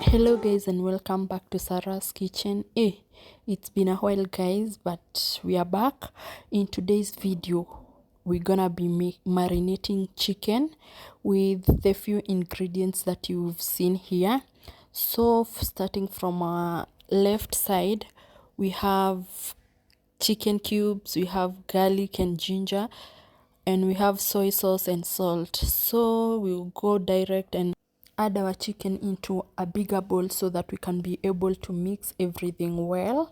Hello guys, and welcome back to Sarah's kitchen. It's been a while guys, but we are back. In today's video we're gonna be marinating chicken with the few ingredients that you've seen here. So starting from our left side, we have chicken cubes, we have garlic and ginger, and we have soy sauce and salt. So we'll go direct and add our chicken into a bigger bowl so that we can be able to mix everything well.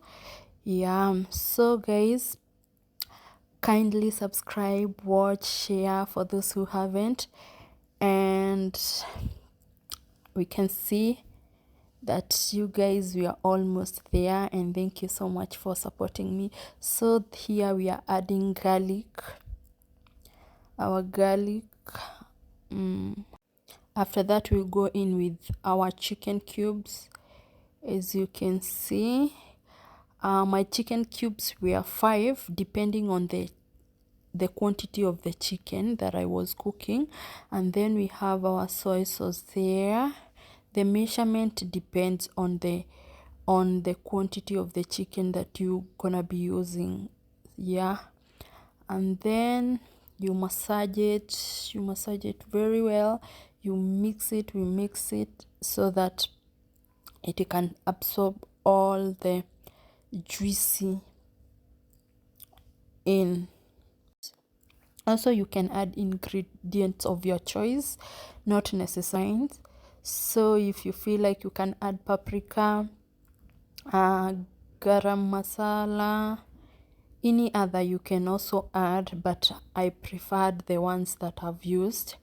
So guys, kindly subscribe, watch, share for those who haven't, and we can see that you guys, we are almost there, and thank you so much for supporting me. So here we are adding garlic, our garlic. After that we'll go in with our chicken cubes. As you can see, my chicken cubes were 5 depending on the quantity of the chicken that I was cooking. And then we have our soy sauce there. The measurement depends on the quantity of the chicken that you're gonna be using. And then you massage it very well. You mix it, we mix it so that it can absorb all the juicy in. Also, you can add ingredients of your choice, not necessary. So if you feel like, you can add paprika, garam masala, any other you can also add, but I preferred the ones that I've used.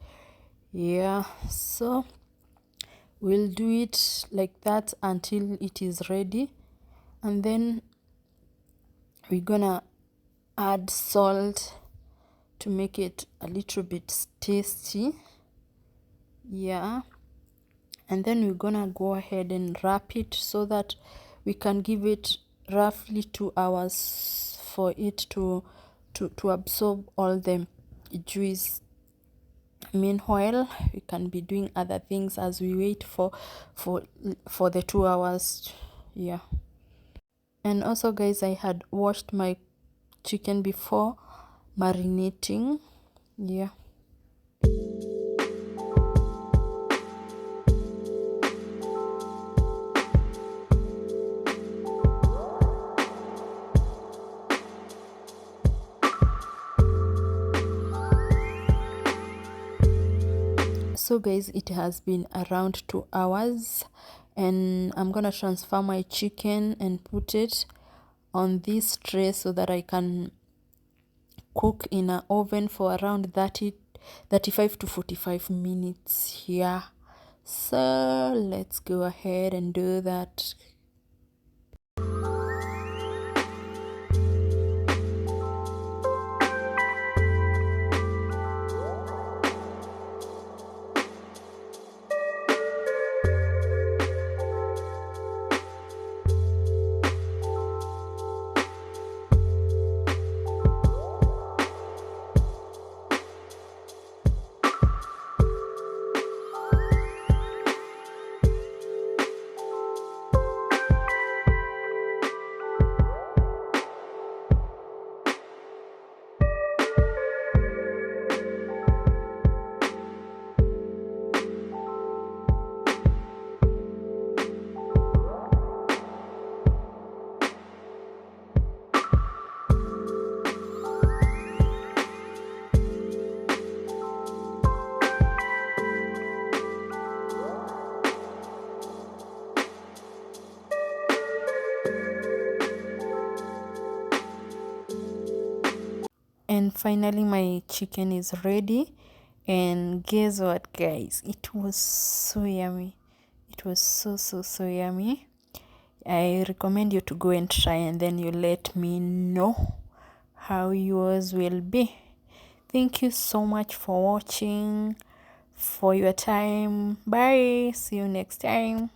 So we'll do it like that until it is ready, and then we're gonna add salt to make it a little bit tasty. And then we're gonna go ahead and wrap it so that we can give it roughly 2 hours for it to absorb all the juice. Meanwhile, we can be doing other things as we wait for the 2 hours. And also guys, I had washed my chicken before marinating. So guys, it has been around 2 hours, and I'm gonna transfer my chicken and put it on this tray so that I can cook in an oven for around 35 to 45 minutes here. So let's go ahead and do that. And finally my chicken is ready, and guess what guys, it was so yummy. It was so yummy. I recommend you to go and try, and then you let me know how yours will be. Thank you so much for watching, for your time. Bye, see you next time.